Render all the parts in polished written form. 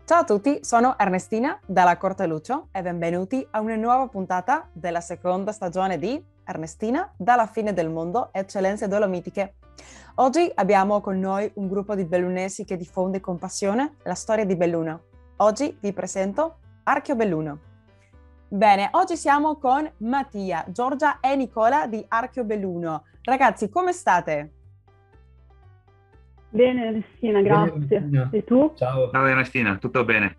Ciao a tutti, sono Ernestina dalla Corte Lucio e benvenuti a una nuova puntata della seconda stagione di Ernestina dalla fine del mondo, eccellenze dolomitiche. Oggi abbiamo con noi un gruppo di bellunesi che diffonde con passione la storia di Belluno. Oggi vi presento Archio Belluno. Bene, oggi siamo con Mattia, Giorgia e Nicola di Archio Belluno. Ragazzi, come state? Bene, Alessina, Bene, grazie. Valentina. E tu? Ciao. Ciao Ernestina, tutto bene?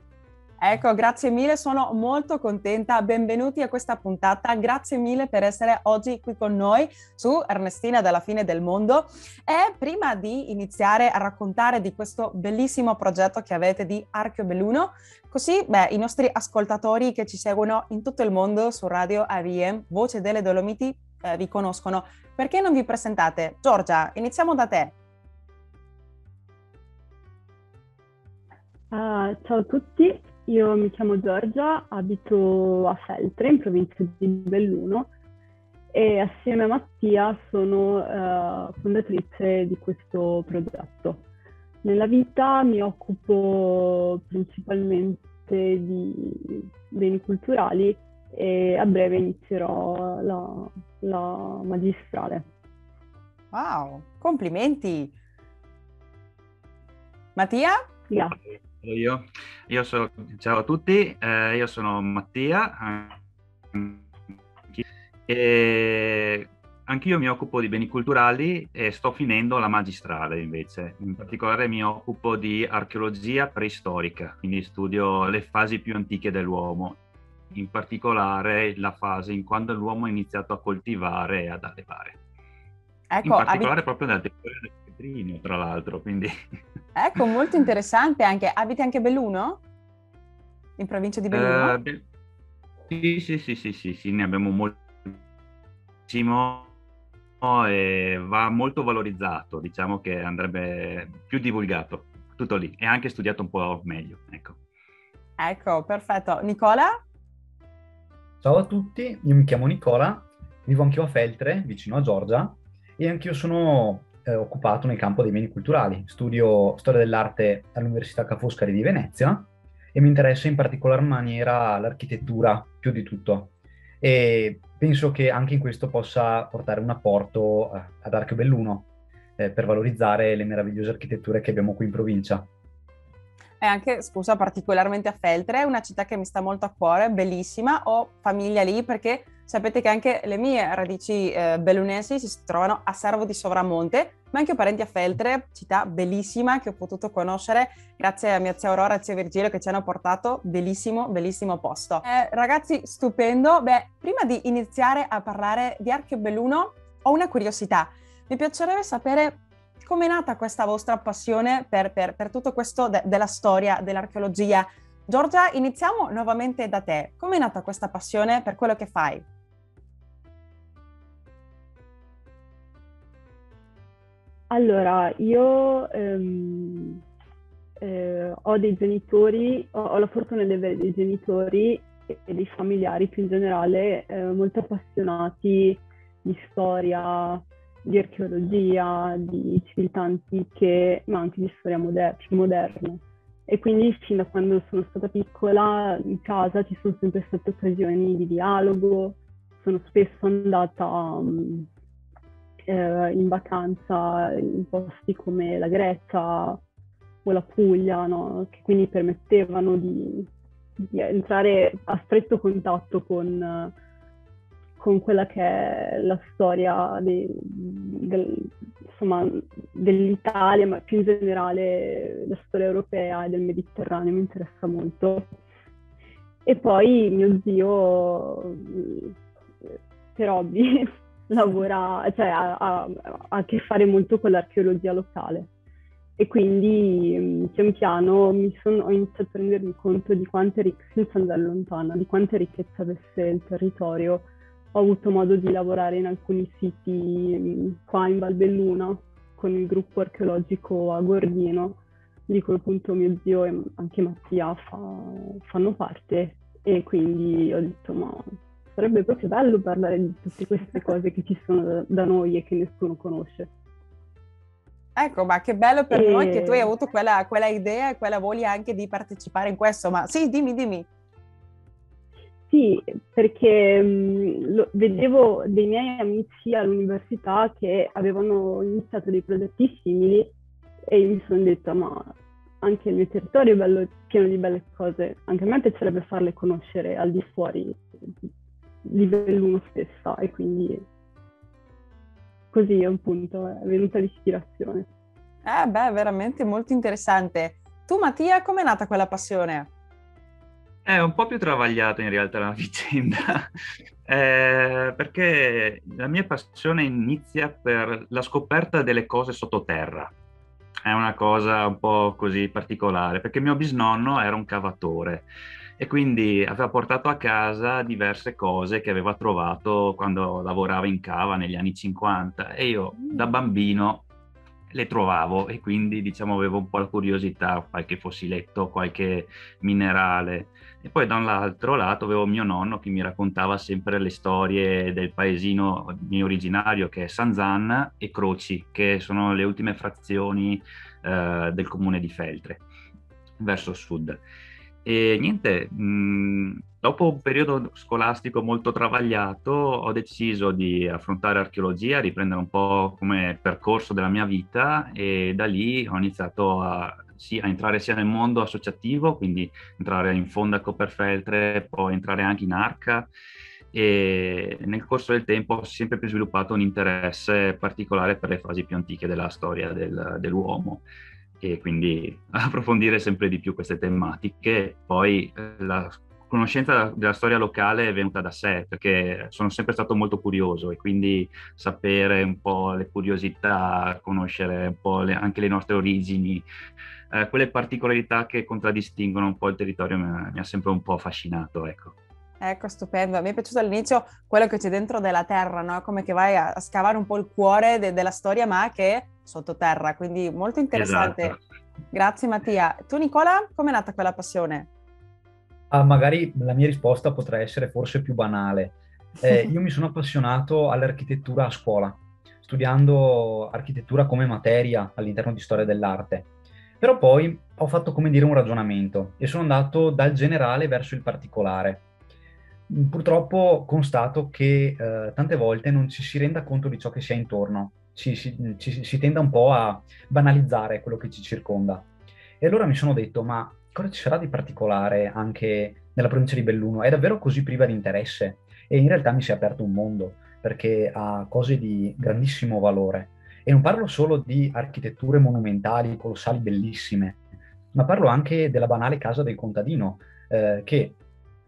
Ecco, grazie mille, sono molto contenta. Benvenuti a questa puntata. Grazie mille per essere oggi qui con noi su Ernestina dalla fine del mondo. E prima di iniziare a raccontare di questo bellissimo progetto che avete di Archio Belluno, così i nostri ascoltatori che ci seguono in tutto il mondo su Radio AVM, Voce delle Dolomiti, vi conoscono. Perché non vi presentate? Giorgia, iniziamo da te. Ciao a tutti, io mi chiamo Giorgia, abito a Feltre, in provincia di Belluno, e assieme a Mattia sono fondatrice di questo progetto. Nella vita mi occupo principalmente di beni culturali e a breve inizierò la magistrale. Wow, complimenti! Mattia? Grazie. Ciao a tutti, io sono Mattia e anch'io mi occupo di beni culturali e sto finendo la magistrale invece. In particolare mi occupo di archeologia preistorica, quindi studio le fasi più antiche dell'uomo, in particolare la fase in quando l'uomo ha iniziato a coltivare e ad allevare. In Ecco, particolare proprio nel territorio del Petrinio, tra l'altro, quindi... ecco, molto interessante anche. Abiti anche Belluno? In provincia di Belluno? Sì, ne abbiamo moltissimo e va molto valorizzato, diciamo che andrebbe più divulgato, tutto lì, e anche studiato un po' meglio, ecco. Ecco, perfetto. Nicola? Ciao a tutti, io mi chiamo Nicola, vivo anch'io a Feltre, vicino a Giorgia, e anch'io sono occupato nel campo dei beni culturali. Studio storia dell'arte all'Università Ca' Foscari di Venezia e mi interessa in particolar maniera l'architettura più di tutto. E penso che anche in questo possa portare un apporto ad Archio Belluno per valorizzare le meravigliose architetture che abbiamo qui in provincia. E anche, scusa, particolarmente a Feltre, una città che mi sta molto a cuore, bellissima. Ho famiglia lì perché sapete che anche le mie radici bellunesi si trovano a Servo di Sovramonte, ma anche ho parenti a Feltre, città bellissima che ho potuto conoscere grazie a mia zia Aurora e zio Virgilio che ci hanno portato. Bellissimo, bellissimo posto. Ragazzi, stupendo. Prima di iniziare a parlare di Archio Belluno, ho una curiosità. Mi piacerebbe sapere come è nata questa vostra passione per tutto questo della storia, dell'archeologia. Giorgia, iniziamo nuovamente da te. Come è nata questa passione per quello che fai? Allora, io ho dei genitori, ho la fortuna di avere dei genitori e dei familiari più in generale molto appassionati di storia, di archeologia, di civiltà antiche, ma anche di storia moderna. E quindi fin da quando sono stata piccola in casa ci sono sempre state occasioni di dialogo, sono spesso andata in vacanza in posti come la Grecia o la Puglia, no? Che quindi permettevano di entrare a stretto contatto con quella che è la storia insomma, dell'Italia, ma più in generale la storia europea e del Mediterraneo mi interessa molto. E poi mio zio per hobby lavora, cioè ha a che fare molto con l'archeologia locale. E quindi pian piano ho iniziato a rendermi conto di quante senza andare lontano, di quante ricchezza avesse il territorio. Ho avuto modo di lavorare in alcuni siti qua in Val Belluna con il gruppo archeologico a Gordino, di cui appunto mio zio e anche Mattia fanno parte, e quindi ho detto ma sarebbe proprio bello parlare di tutte queste cose che ci sono da noi e che nessuno conosce. Ecco, ma che bello per noi che tu hai E avuto quella idea e quella voglia anche di partecipare in questo. Ma sì, dimmi. sì, perché vedevo dei miei amici all'università che avevano iniziato dei progetti simili e io mi sono detta, ma anche il mio territorio è bello, pieno di belle cose, anche a me piacerebbe farle conoscere al di fuori di Belluno stessa e quindi così appunto è venuta l'ispirazione. Beh, veramente molto interessante. Tu, Mattia, com'è nata quella passione? È un po' più travagliata in realtà la vicenda, perché la mia passione inizia per la scoperta delle cose sottoterra. È una cosa un po' così particolare, perché mio bisnonno era un cavatore e quindi aveva portato a casa diverse cose che aveva trovato quando lavorava in cava negli anni 50 e io da bambino le trovavo e quindi diciamo avevo un po' la curiosità, qualche fossiletto, qualche minerale. E poi da un altro lato avevo mio nonno che mi raccontava sempre le storie del paesino mio originario che è Sanzan e Croci, che sono le ultime frazioni del comune di Feltre, verso sud. E niente, dopo un periodo scolastico molto travagliato, ho deciso di affrontare archeologia, riprendere un po' come percorso della mia vita e da lì ho iniziato sì, a entrare sia nel mondo associativo, quindi entrare in Fondaco per Feltre, poi entrare anche in Arca e nel corso del tempo ho sempre più sviluppato un interesse particolare per le fasi più antiche della storia dell'uomo e quindi approfondire sempre di più queste tematiche. Poi la conoscenza della storia locale è venuta da sé, perché sono sempre stato molto curioso e quindi sapere un po' le curiosità, conoscere un po' anche le nostre origini, quelle particolarità che contraddistinguono un po' il territorio mi ha sempre un po' affascinato, ecco. Ecco, stupendo. Mi è piaciuto all'inizio quello che c'è dentro della terra, no? Come che vai a scavare un po' il cuore della storia, ma che è sottoterra, quindi molto interessante. Esatto. Grazie Mattia. Tu Nicola, com'è nata quella passione? Magari la mia risposta potrà essere forse più banale. Io mi sono appassionato all'architettura a scuola, studiando architettura come materia all'interno di storia dell'arte. Però poi ho fatto, come dire, un ragionamento e sono andato dal generale verso il particolare. Purtroppo constato che tante volte non ci si renda conto di ciò che si ha intorno, si tende un po' a banalizzare quello che ci circonda. E allora mi sono detto, ma cosa ci sarà di particolare anche nella provincia di Belluno? È davvero così priva di interesse? E in realtà mi si è aperto un mondo, perché ha cose di grandissimo valore. E non parlo solo di architetture monumentali, colossali, bellissime, ma parlo anche della banale casa del contadino, che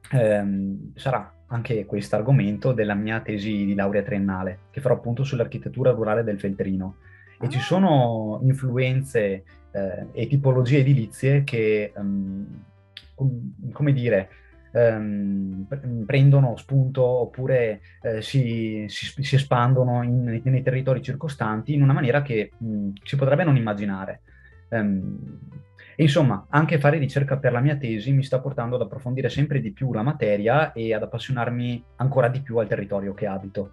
sarà anche questo argomento della mia tesi di laurea triennale, che farò appunto sull'architettura rurale del Feltrino. E ci Ah. sono influenze e tipologie edilizie che, come dire, prendono spunto oppure si espandono nei territori circostanti in una maniera che si potrebbe non immaginare. Ehm, e insomma, anche fare ricerca per la mia tesi mi sta portando ad approfondire sempre di più la materia e ad appassionarmi ancora di più al territorio che abito.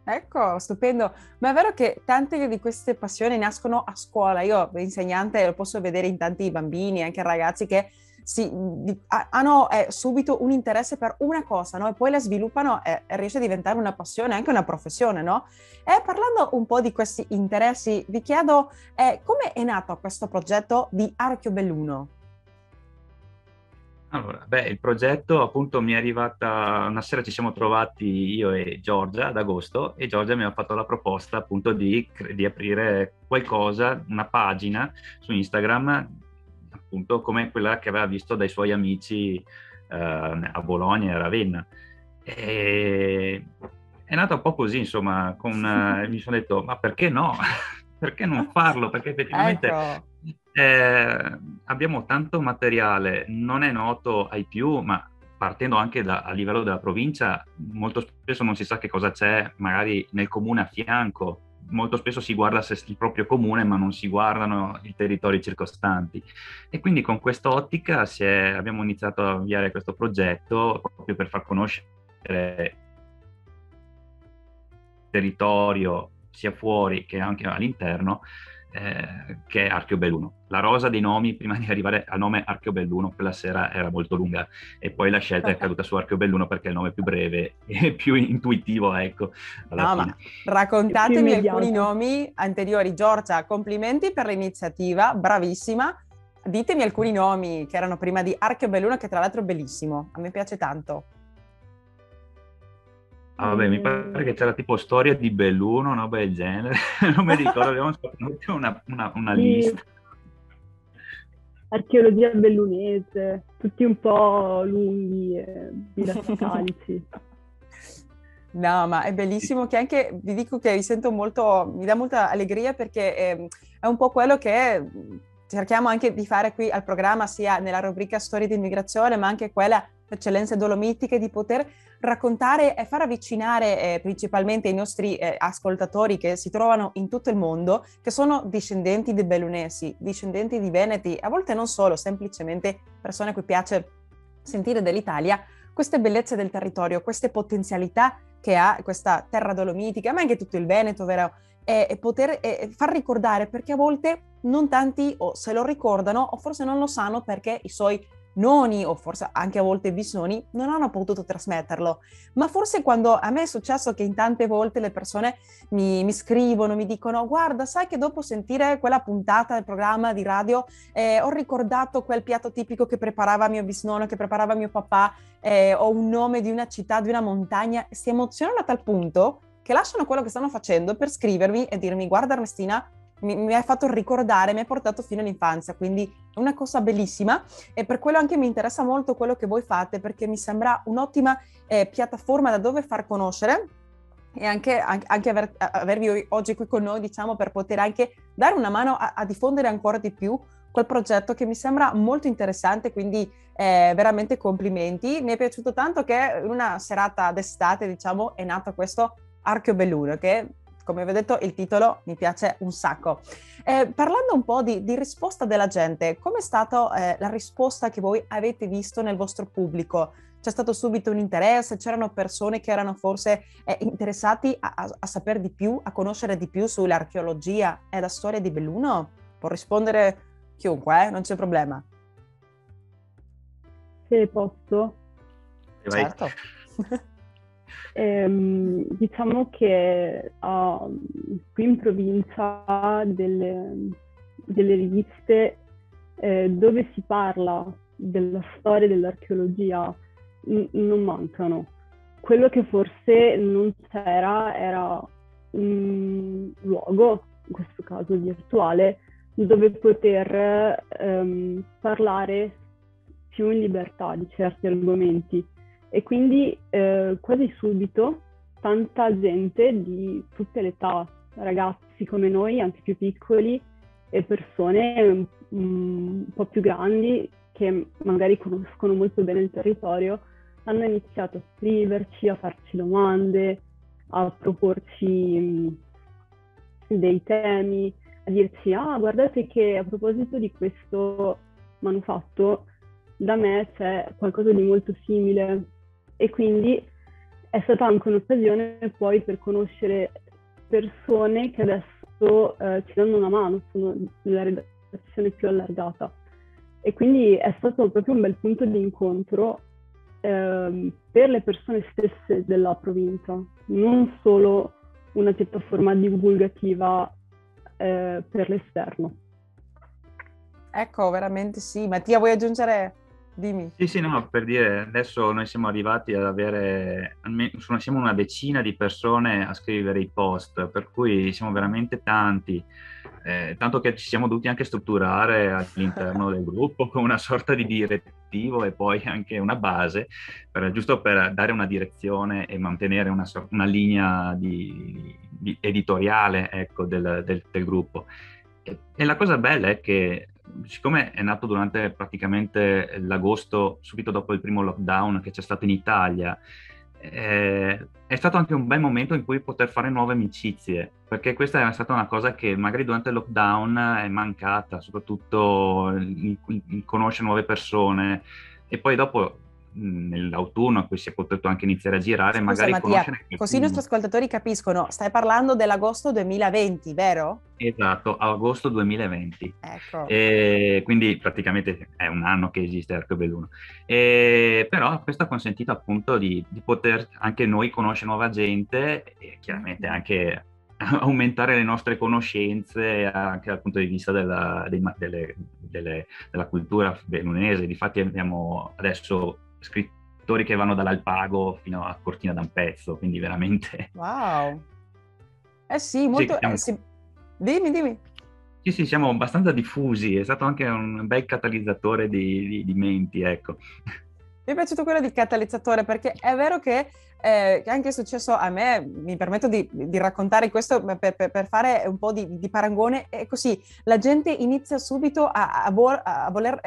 Ecco, stupendo. Ma è vero che tante di queste passioni nascono a scuola. Io, insegnante, lo posso vedere in tanti bambini, anche ragazzi che hanno subito un interesse per una cosa, no? E poi la sviluppano e riesce a diventare una passione, anche una professione, no? E parlando un po' di questi interessi, vi chiedo come è nato questo progetto di Archio Belluno? Allora, beh, il progetto appunto mi è arrivata, una sera ci siamo trovati io e Giorgia ad agosto e Giorgia mi ha fatto la proposta appunto di aprire qualcosa, una pagina su Instagram, appunto come quella che aveva visto dai suoi amici a Bologna e a Ravenna. E è nata un po' così, insomma, mi sono detto, ma perché no? Perché non farlo? Perché effettivamente Ecco. abbiamo tanto materiale, non è noto ai più, ma partendo anche a livello della provincia, molto spesso non si sa che cosa c'è magari nel comune a fianco. Molto spesso si guarda il proprio comune, ma non si guardano i territori circostanti. E quindi con quest'ottica abbiamo iniziato a avviare questo progetto proprio per far conoscere il territorio sia fuori che anche all'interno che è Archiobelluno. La rosa dei nomi, prima di arrivare al nome Archiobelluno, quella sera era molto lunga, e poi la scelta è caduta su Archiobelluno perché è il nome più breve e più intuitivo, ecco, alla No, fine. ma raccontatemi Più alcuni immediato. nomi anteriori. Giorgia, complimenti per l'iniziativa, bravissima. Ditemi alcuni nomi che erano prima di Archiobelluno, che tra l'altro è bellissimo. A me piace tanto. Ah, vabbè, mi pare che c'era tipo Storia di Belluno, una roba del genere, non mi ricordo, abbiamo fatto una Sì, lista. archeologia bellunese, tutti un po' lunghi e didascalici. No, ma è bellissimo che anche, vi dico che mi sento molto, mi dà molta allegria perché è un po' quello che cerchiamo anche di fare qui al programma, sia nella rubrica Storie di immigrazione, ma anche quella Eccellenze Dolomitiche, di poter raccontare e far avvicinare principalmente i nostri ascoltatori che si trovano in tutto il mondo, che sono discendenti di bellunesi, discendenti di veneti, a volte non solo, semplicemente persone a cui piace sentire dell'Italia, queste bellezze del territorio, queste potenzialità che ha questa terra dolomitica, ma anche tutto il Veneto, vero? E poter far ricordare, perché a volte non tanti o se lo ricordano o forse non lo sanno perché i suoi nonni o forse anche a volte bisnonni non hanno potuto trasmetterlo. Ma forse quando a me è successo che in tante volte le persone mi scrivono, mi dicono guarda, sai che dopo sentire quella puntata del programma di radio ho ricordato quel piatto tipico che preparava mio bisnonno, che preparava mio papà, o un nome di una città, di una montagna, si emozionano a tal punto che lasciano quello che stanno facendo per scrivermi e dirmi guarda Ernestina, mi hai fatto ricordare, mi hai portato fino all'infanzia, quindi è una cosa bellissima e per quello anche mi interessa molto quello che voi fate, perché mi sembra un'ottima piattaforma da dove far conoscere e anche avervi oggi qui con noi, diciamo, per poter anche dare una mano a diffondere ancora di più quel progetto che mi sembra molto interessante, quindi veramente complimenti. Mi è piaciuto tanto che in una serata d'estate, diciamo, è nato questo Archiobelluno, che come vi ho detto il titolo mi piace un sacco. Parlando un po' di risposta della gente, com'è stata la risposta che voi avete visto nel vostro pubblico? C'è stato subito un interesse? C'erano persone che erano forse interessati a sapere di più, a conoscere di più sull'archeologia e la storia di Belluno? Può rispondere chiunque, non c'è problema. Se posso? Vai. Certo. Diciamo che qui in provincia delle riviste dove si parla della storia dell'archeologia non mancano. Quello che forse non c'era era un luogo, in questo caso virtuale, dove poter parlare più in libertà di certi argomenti. E quindi quasi subito tanta gente di tutte le età, ragazzi come noi, anche più piccoli, e persone un po' più grandi che magari conoscono molto bene il territorio, hanno iniziato a scriverci, a farci domande, a proporci dei temi, a dirci guardate che a proposito di questo manufatto da me c'è qualcosa di molto simile. E quindi è stata anche un'occasione poi per conoscere persone che adesso ci danno una mano, sono nella redazione più allargata. E quindi è stato proprio un bel punto di incontro per le persone stesse della provincia, non solo una piattaforma divulgativa per l'esterno. Ecco, veramente sì. Mattia, vuoi aggiungere? Dimmi. Sì, no, per dire, adesso noi siamo arrivati ad avere, siamo una decina di persone a scrivere i post, per cui siamo veramente tanti, tanto che ci siamo dovuti anche strutturare all'interno del gruppo con una sorta di direttivo e poi anche una base, giusto per dare una direzione e mantenere una linea di editoriale, ecco, del gruppo. E la cosa bella è che, siccome è nato durante praticamente l'agosto, subito dopo il primo lockdown che c'è stato in Italia, è stato anche un bel momento in cui poter fare nuove amicizie, perché questa è stata una cosa che magari durante il lockdown è mancata, soprattutto il conoscere nuove persone. E poi dopo nell'autunno, poi si è potuto anche iniziare a girare, Scusa magari Mattia, conoscere così i qualcuno. nostri ascoltatori capiscono, stai parlando dell'agosto 2020, vero? Esatto, agosto 2020. Ecco. Quindi praticamente è un anno che esiste Arcobaleno. Però questo ha consentito appunto di poter anche noi conoscere nuova gente e chiaramente anche aumentare le nostre conoscenze anche dal punto di vista della cultura bellunese. Difatti abbiamo adesso scrittori che vanno dall'Alpago fino a Cortina d'Ampezzo, quindi veramente... Wow. Sì, molto... sì. Dimmi. Sì, siamo abbastanza diffusi, è stato anche un bel catalizzatore di menti, ecco. Mi è piaciuto quello di catalizzatore perché è vero che anche è successo a me, mi permetto di raccontare questo per fare un po' di paragone, e così la gente inizia subito a voler,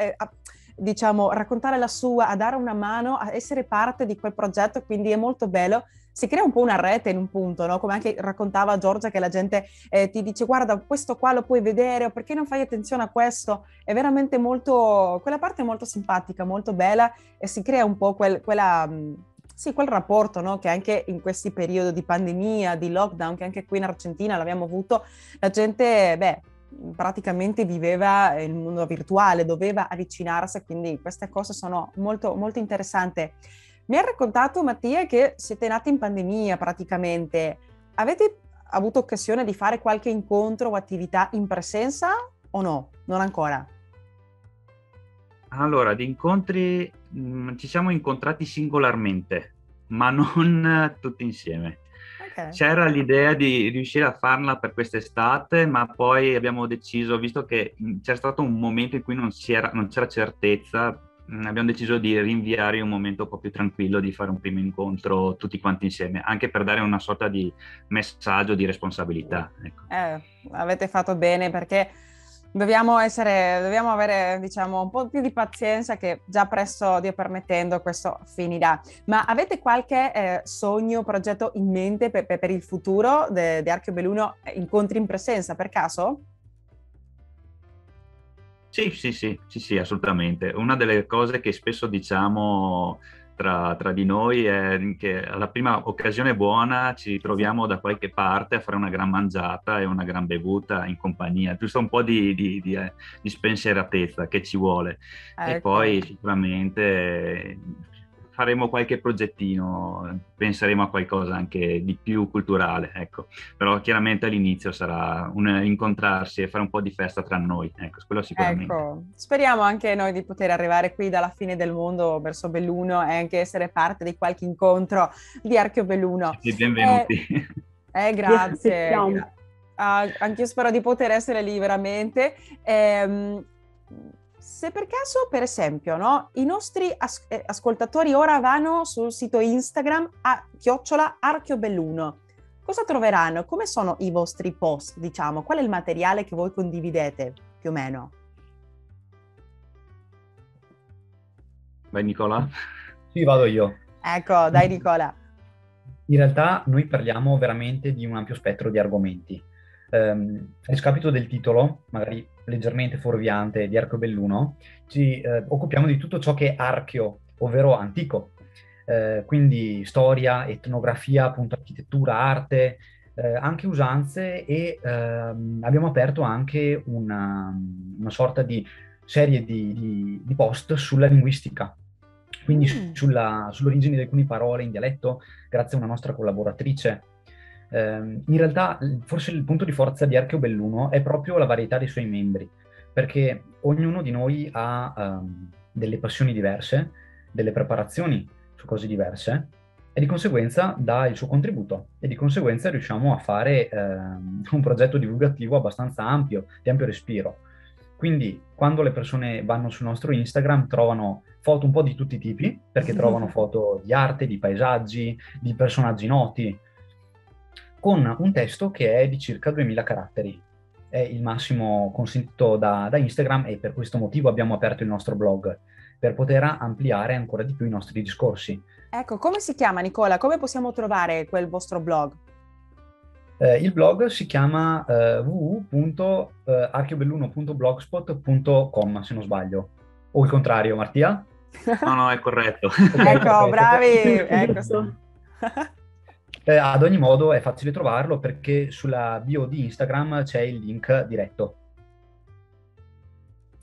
diciamo, raccontare la sua, a dare una mano, a essere parte di quel progetto, quindi è molto bello. Si crea un po' una rete in un punto, no? Come anche raccontava Giorgia, che la gente ti dice guarda questo qua lo puoi vedere, o perché non fai attenzione a questo? È veramente molto, quella parte è molto simpatica, molto bella, e si crea un po' quel rapporto, no? Che anche in questi periodi di pandemia, di lockdown, che anche qui in Argentina l'abbiamo avuto, la gente, praticamente viveva nel mondo virtuale, doveva avvicinarsi, quindi queste cose sono molto, molto interessanti. Mi ha raccontato Mattia che siete nati in pandemia praticamente. Avete avuto occasione di fare qualche incontro o attività in presenza o no? Non ancora? Allora, di incontri ci siamo incontrati singolarmente, ma non tutti insieme. Okay. C'era l'idea di riuscire a farla per quest'estate, ma poi abbiamo deciso, visto che c'era stato un momento in cui non c'era certezza, abbiamo deciso di rinviare un momento un po' più tranquillo, di fare un primo incontro tutti quanti insieme, anche per dare una sorta di messaggio di responsabilità. Ecco. Avete fatto bene, perché dobbiamo avere, diciamo, un po' più di pazienza, che già presto, Dio permettendo, questo finirà. Ma avete qualche sogno, progetto in mente per il futuro di Arcobaleno, incontri in presenza per caso? Sì, assolutamente. Una delle cose che spesso diciamo tra di noi è che alla prima occasione buona ci troviamo da qualche parte a fare una gran mangiata e una gran bevuta in compagnia, giusto un po' di spensieratezza che ci vuole. Ecco. E poi sicuramente faremo qualche progettino, penseremo a qualcosa anche di più culturale, ecco. Però chiaramente all'inizio sarà un incontrarsi e fare un po' di festa tra noi, ecco, quello sicuramente. Ecco, speriamo anche noi di poter arrivare qui dalla fine del mondo verso Belluno e anche essere parte di qualche incontro di Arcobaleno. Benvenuti. Grazie. Anch'io spero di poter essere lì veramente. Se per caso, per esempio, no, i nostri ascoltatori ora vanno sul sito Instagram a @Arcobaleno, cosa troveranno? Come sono i vostri post, diciamo? Qual è il materiale che voi condividete, più o meno? Vai Nicola? Sì, vado io. Ecco, dai Nicola. In realtà noi parliamo veramente di un ampio spettro di argomenti. A discapito del titolo, magari leggermente fuorviante, di Arcobaleno, ci occupiamo di tutto ciò che è archeo, ovvero antico. Quindi storia, etnografia, appunto architettura, arte, anche usanze, e abbiamo aperto anche una sorta di serie di post sulla linguistica, quindi sull'origine di alcune parole in dialetto, grazie a una nostra collaboratrice. In realtà forse il punto di forza di Arcobaleno è proprio la varietà dei suoi membri, perché ognuno di noi ha delle passioni diverse, delle preparazioni su cose diverse, e di conseguenza dà il suo contributo, e di conseguenza riusciamo a fare un progetto divulgativo abbastanza ampio, di ampio respiro. Quindi quando le persone vanno sul nostro Instagram trovano foto un po' di tutti i tipi, perché trovano foto di arte, di paesaggi, di personaggi noti, con un testo che è di circa 2000 caratteri. È il massimo consentito da Instagram, e per questo motivo abbiamo aperto il nostro blog, per poter ampliare ancora di più i nostri discorsi. Ecco, come si chiama, Nicola? Come possiamo trovare quel vostro blog? Il blog si chiama www.arcobaleno.blogspot.com, se non sbaglio. O il contrario, Mattia? No, è corretto. Ecco, bravi! Ecco. Giusto. Ad ogni modo è facile trovarlo perché sulla bio di Instagram c'è il link diretto.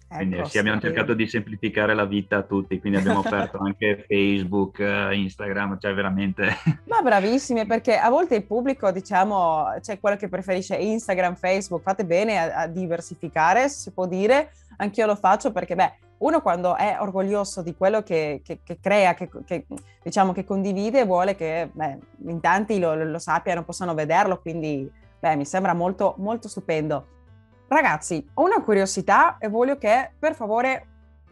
Quindi Ecco, sì, abbiamo stupendo. cercato di semplificare la vita a tutti, quindi abbiamo aperto anche Facebook, Instagram, cioè veramente... Ma bravissime, perché a volte il pubblico, diciamo, c'è quello che preferisce Instagram, Facebook, fate bene a diversificare, se si può dire, anch'io lo faccio perché, beh, uno quando è orgoglioso di quello che crea, diciamo che condivide, vuole che, beh, in tanti lo sappiano, possano vederlo, quindi, beh, mi sembra molto, molto stupendo. Ragazzi, ho una curiosità e voglio che, per favore,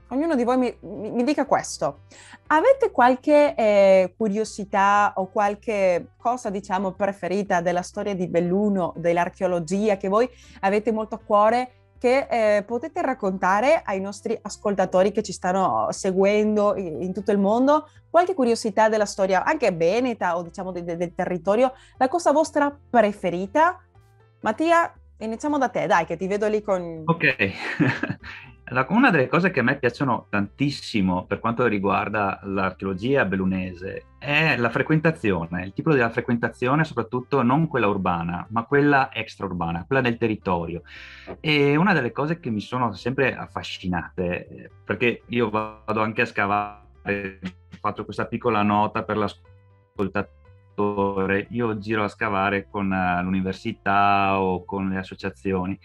ognuno di voi mi dica questo. Avete qualche curiosità o qualche cosa, diciamo, preferita della storia di Belluno, dell'archeologia, che voi avete molto a cuore, che potete raccontare ai nostri ascoltatori che ci stanno seguendo in tutto il mondo? Qualche curiosità della storia, anche veneta o diciamo del territorio, la cosa vostra preferita? Mattia, iniziamo da te, dai, che ti vedo lì con... Ok, una delle cose che a me piacciono tantissimo per quanto riguarda l'archeologia bellunese è la frequentazione, il tipo della frequentazione, soprattutto non quella urbana, ma quella extraurbana, quella del territorio. E una delle cose che mi sono sempre affascinate, perché io vado anche a scavare, faccio questa piccola nota per l'ascoltatore, io giro a scavare con l'università o con le associazioni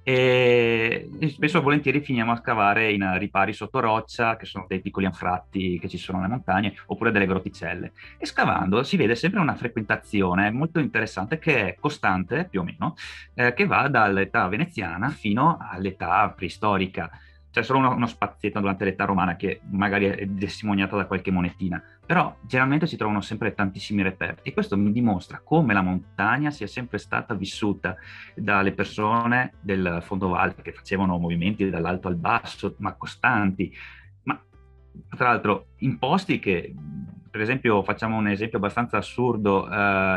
e spesso e volentieri finiamo a scavare in ripari sotto roccia, che sono dei piccoli anfratti che ci sono nelle montagne, oppure delle grotticelle. E scavando si vede sempre una frequentazione molto interessante che è costante, più o meno, che va dall'età veneziana fino all'età preistorica. C'è solo uno spazietto durante l'età romana che magari è testimoniato da qualche monetina, però generalmente si trovano sempre tantissimi reperti e questo mi dimostra come la montagna sia sempre stata vissuta dalle persone del fondovalle che facevano movimenti dall'alto al basso, ma costanti, ma tra l'altro in posti che, per esempio, facciamo un esempio abbastanza assurdo,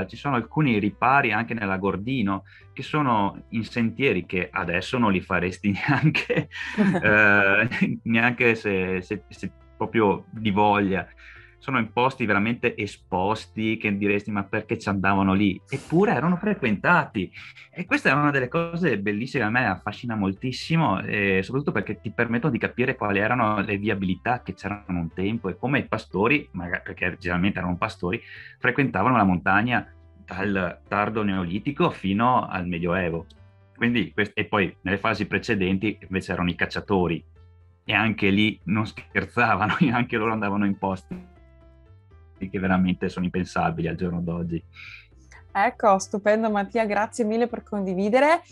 ci sono alcuni ripari anche nella Gordino che sono in sentieri che adesso non li faresti neanche, neanche se proprio di voglia. Sono in posti veramente esposti che diresti ma perché ci andavano lì? Eppure erano frequentati. E questa è una delle cose bellissime, a me affascina moltissimo, soprattutto perché ti permettono di capire quali erano le viabilità che c'erano un tempo e come i pastori, magari, perché generalmente erano pastori, frequentavano la montagna dal tardo neolitico fino al Medioevo. Quindi, e poi nelle fasi precedenti invece erano i cacciatori e anche lì non scherzavano, anche loro andavano in posti che veramente sono impensabili al giorno d'oggi. Ecco, stupendo Mattia, grazie mille per condividere.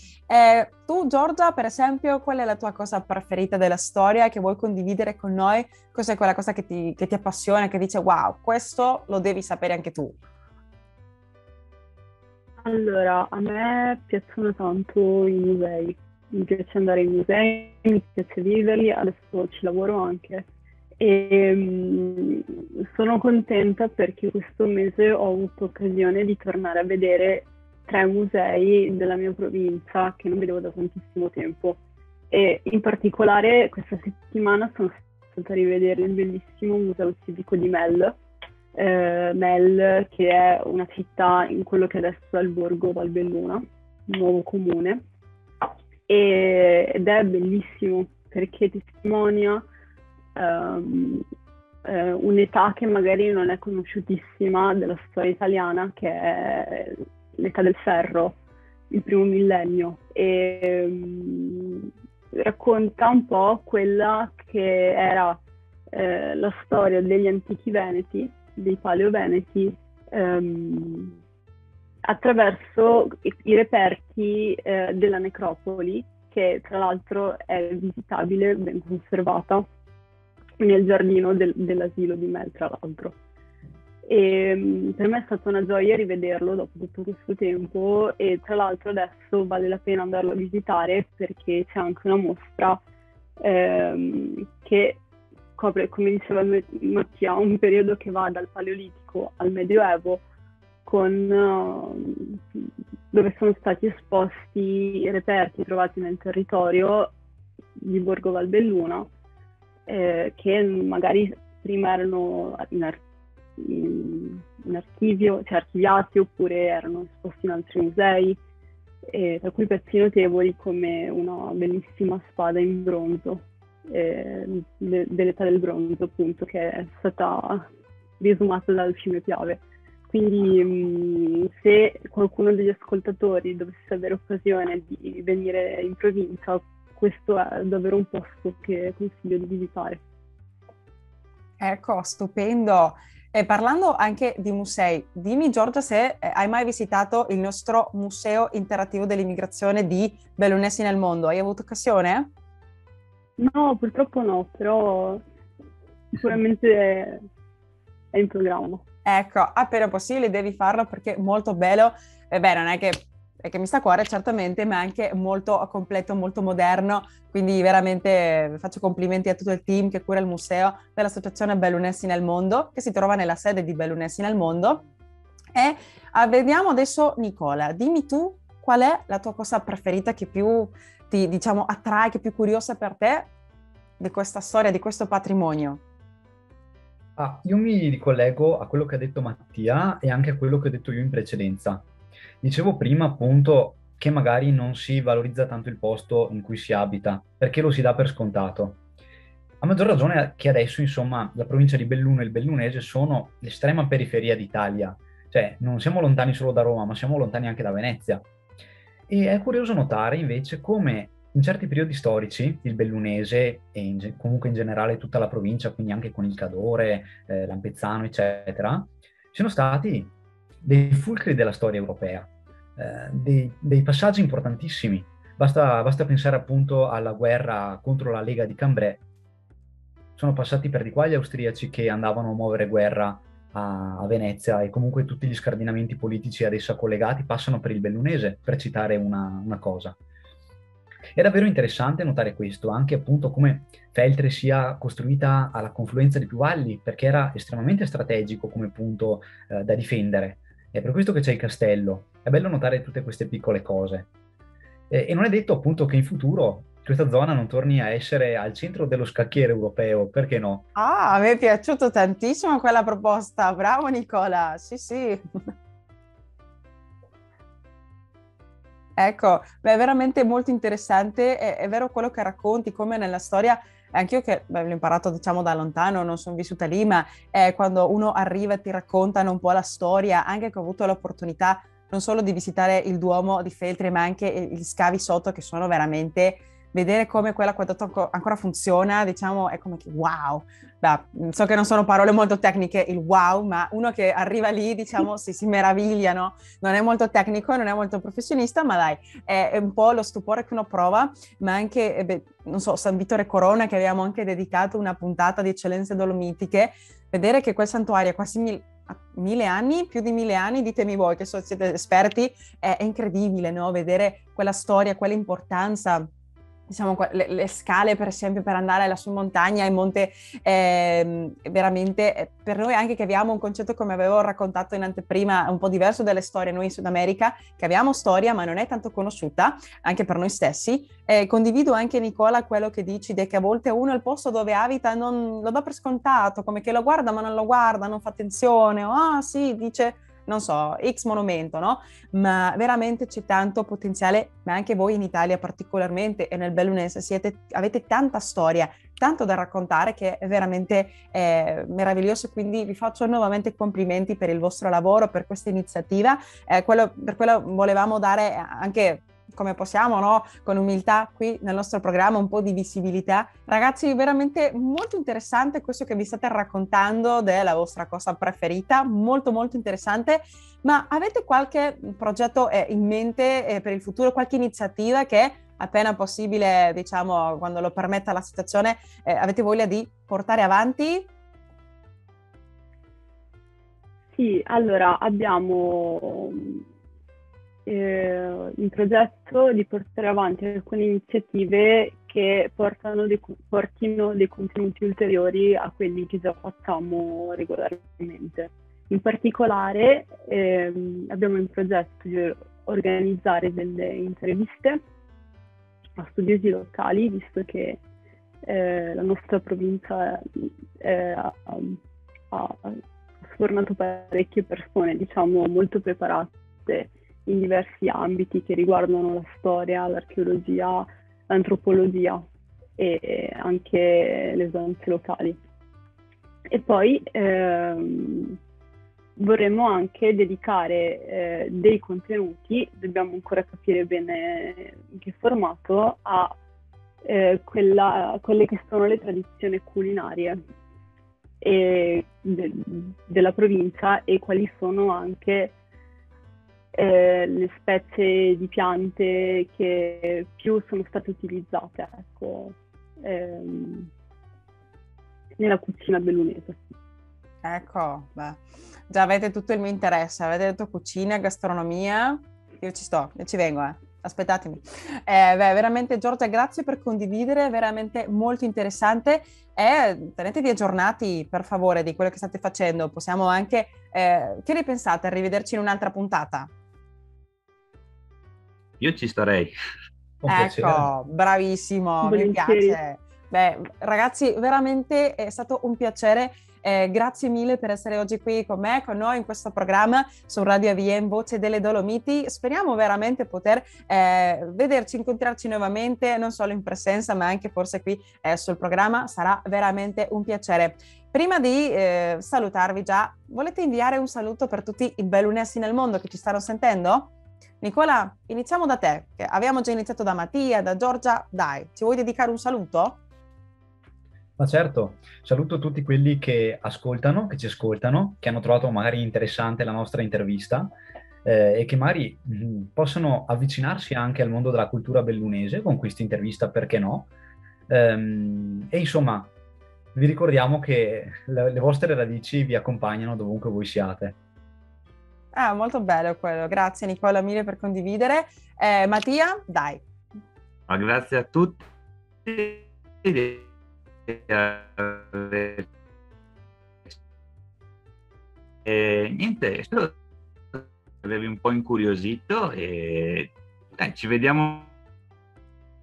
Tu Giorgia, per esempio, qual è la tua cosa preferita della storia che vuoi condividere con noi? Cos'è quella cosa che ti appassiona, che dice wow, questo lo devi sapere anche tu? Allora, a me piacciono tanto i musei, mi piace andare ai musei, mi piace viverli, adesso ci lavoro anche e sono contenta perché questo mese ho avuto occasione di tornare a vedere 3 musei della mia provincia che non vedevo da tantissimo tempo e in particolare questa settimana sono stata a rivedere il bellissimo Museo Civico di Mel. Mel, che è una città in quello che adesso è il borgo Valbelluna, un nuovo comune, ed è bellissimo perché testimonia un'età che magari non è conosciutissima della storia italiana, che è l'età del ferro, il primo millennio, e racconta un po' quella che era la storia degli antichi veneti, dei paleoveneti, attraverso i reperti della necropoli, che tra l'altro è visitabile, ben conservata, nel giardino dell'asilo di Mel, tra l'altro. E per me è stata una gioia rivederlo dopo tutto questo tempo e tra l'altro adesso vale la pena andarlo a visitare perché c'è anche una mostra che copre, come diceva Mattia, un periodo che va dal Paleolitico al Medioevo, dove sono stati esposti i reperti trovati nel territorio di Borgo Valbelluna che magari prima erano in archivio, cioè archiviati, oppure erano esposti in altri musei, tra cui pezzi notevoli come una bellissima spada in bronzo, dell'età del bronzo, appunto, che è stata riesumata dal fiume Piave. Quindi se qualcuno degli ascoltatori dovesse avere occasione di venire in provincia, questo è davvero un posto che consiglio di visitare. Ecco, stupendo. E parlando anche di musei, dimmi Giorgia se hai mai visitato il nostro Museo Interattivo dell'Immigrazione di Bellunesi nel Mondo. Hai avuto occasione? No, purtroppo no, però sicuramente è in programma. Ecco, appena possibile devi farlo perché è molto bello. Beh, non è che mi sta a cuore certamente, ma è anche molto completo, molto moderno. Quindi veramente faccio complimenti a tutto il team che cura il museo dell'Associazione Bellunesi nel Mondo, che si trova nella sede di Bellunesi nel Mondo. E vediamo adesso Nicola, dimmi tu qual è la tua cosa preferita che più ti, diciamo, attrae, che è più curiosa per te di questa storia, di questo patrimonio. Io mi ricollego a quello che ha detto Mattia e anche a quello che ho detto io in precedenza. Dicevo prima appunto che magari non si valorizza tanto il posto in cui si abita, perché lo si dà per scontato. A maggior ragione che adesso, insomma, la provincia di Belluno e il Bellunese sono l'estrema periferia d'Italia, cioè non siamo lontani solo da Roma, ma siamo lontani anche da Venezia. E è curioso notare invece come in certi periodi storici il Bellunese e comunque in generale tutta la provincia, quindi anche con il Cadore, l'Ampezzano, eccetera, siano stati dei fulcri della storia europea, dei passaggi importantissimi. Basta pensare appunto alla guerra contro la Lega di Cambrai. Sono passati per di qua gli austriaci che andavano a muovere guerra a Venezia e comunque tutti gli scardinamenti politici ad essa collegati passano per il Bellunese, per citare una cosa. È davvero interessante notare questo, anche appunto come Feltre sia costruita alla confluenza di più valli, perché era estremamente strategico come punto da difendere. È per questo che c'è il castello. È bello notare tutte queste piccole cose. E non è detto appunto che in futuro questa zona non torni a essere al centro dello scacchiere europeo, perché no? Ah, a me è piaciuto tantissimo quella proposta, bravo Nicola, sì sì. Ecco, beh, è veramente molto interessante, è vero quello che racconti, come nella storia, anch'io che l'ho imparato diciamo da lontano, non sono vissuta lì, ma quando uno arriva e ti raccontano un po' la storia, anche che ho avuto l'opportunità non solo di visitare il Duomo di Feltre, ma anche gli scavi sotto che sono veramente, vedere come quell'acquedotto ancora funziona, diciamo, è come che wow. Beh, so che non sono parole molto tecniche, il wow, ma uno che arriva lì, diciamo, si meraviglia, no? Non è molto tecnico, non è molto professionista, ma dai, è un po' lo stupore che uno prova, ma anche, non so, San Vittore Corona, che abbiamo anche dedicato una puntata di eccellenze dolomitiche, vedere che quel santuario ha quasi 1000 anni, più di 1000 anni, ditemi voi che siete esperti, è incredibile, no? Vedere quella storia, quell'importanza, diciamo, le scale per esempio per andare lassù in montagna, in monte, veramente per noi anche che abbiamo un concetto, come avevo raccontato in anteprima, un po' diverso dalle storie noi in Sud America, che abbiamo storia ma non è tanto conosciuta anche per noi stessi. Condivido anche Nicola quello che dici, che a volte uno il posto dove abita non lo dà per scontato, come che lo guarda ma non lo guarda, non fa attenzione, o sì, dice non so, X monumento, no? Ma veramente c'è tanto potenziale, ma anche voi in Italia particolarmente e nel Bellunese avete tanta storia, tanto da raccontare, che è veramente meraviglioso, quindi vi faccio nuovamente complimenti per il vostro lavoro, per questa iniziativa, per quello volevamo dare anche, come possiamo, no? Con umiltà qui nel nostro programma un po' di visibilità. Ragazzi, veramente molto interessante questo che vi state raccontando della vostra cosa preferita, molto molto interessante, ma avete qualche progetto in mente per il futuro, qualche iniziativa che appena possibile, diciamo, quando lo permetta la situazione, avete voglia di portare avanti? Sì, allora abbiamo in progetto di portare avanti alcune iniziative che portino dei contenuti ulteriori a quelli che già facciamo regolarmente. In particolare abbiamo in progetto di organizzare delle interviste a studiosi locali, visto che la nostra provincia ha sfornato parecchie persone, diciamo, molto preparate in diversi ambiti che riguardano la storia, l'archeologia, l'antropologia e anche le usanze locali. E poi vorremmo anche dedicare dei contenuti, dobbiamo ancora capire bene in che formato, a quelle che sono le tradizioni culinarie della provincia e quali sono anche le spezie di piante che più sono state utilizzate, ecco, nella cucina bellunese. Ecco, beh, già avete tutto il mio interesse, avete detto cucina, gastronomia, io ci sto, io ci vengo, aspettatemi. Veramente Giorgia, grazie per condividere, veramente molto interessante e tenetevi aggiornati per favore di quello che state facendo, possiamo anche, che ne pensate, arrivederci in un'altra puntata? Io ci starei. Ecco, bravissimo, mi Volentieri. piace. Beh, ragazzi, veramente è stato un piacere. Grazie mille per essere oggi qui con me, con noi in questo programma su Radio AVM Voce delle Dolomiti. Speriamo veramente poter vederci, incontrarci nuovamente, non solo in presenza, ma anche forse qui sul programma. Sarà veramente un piacere. Prima di salutarvi già, volete inviare un saluto per tutti i bellunesi nel mondo che ci stanno sentendo? Nicola, iniziamo da te, che abbiamo già iniziato da Mattia, da Giorgia. Dai, ci vuoi dedicare un saluto? Ma certo, saluto tutti quelli che ascoltano, che ci ascoltano, che hanno trovato magari interessante la nostra intervista e che magari possono avvicinarsi anche al mondo della cultura bellunese con questa intervista, perché no? E insomma, vi ricordiamo che le vostre radici vi accompagnano dovunque voi siate. Ah, molto bello quello. Grazie Nicola mille per condividere. Mattia, dai. Ma grazie a tutti. Niente, spero di avervi un po' incuriosito e ci vediamo,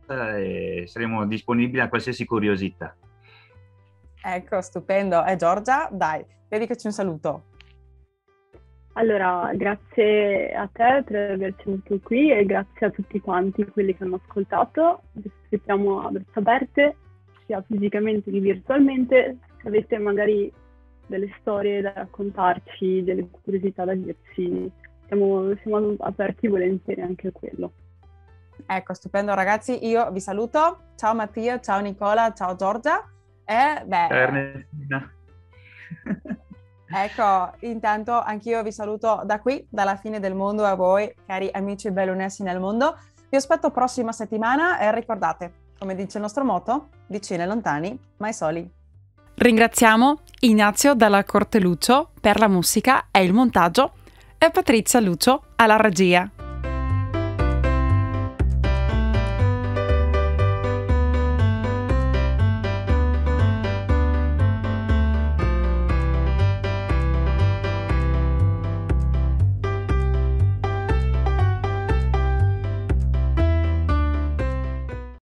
saremo disponibili a qualsiasi curiosità. Ecco, stupendo. Giorgia, dai, dedicaci un saluto. Allora, grazie a te per averci avuto qui e grazie a tutti quanti quelli che hanno ascoltato. Vi aspettiamo a braccia aperte, sia fisicamente che virtualmente. Se avete magari delle storie da raccontarci, delle curiosità da dirci, siamo aperti volentieri anche a quello. Ecco, stupendo ragazzi, io vi saluto. Ciao Mattia, ciao Nicola, ciao Giorgia. Ernestina. Ecco, intanto anch'io vi saluto da qui, dalla fine del mondo a voi, cari amici bellunesi nel mondo. Vi aspetto prossima settimana e ricordate, come dice il nostro motto, vicini e lontani, mai soli. Ringraziamo Ignazio dalla Corte Lucio per la musica e il montaggio e Patrizia Lucio alla regia.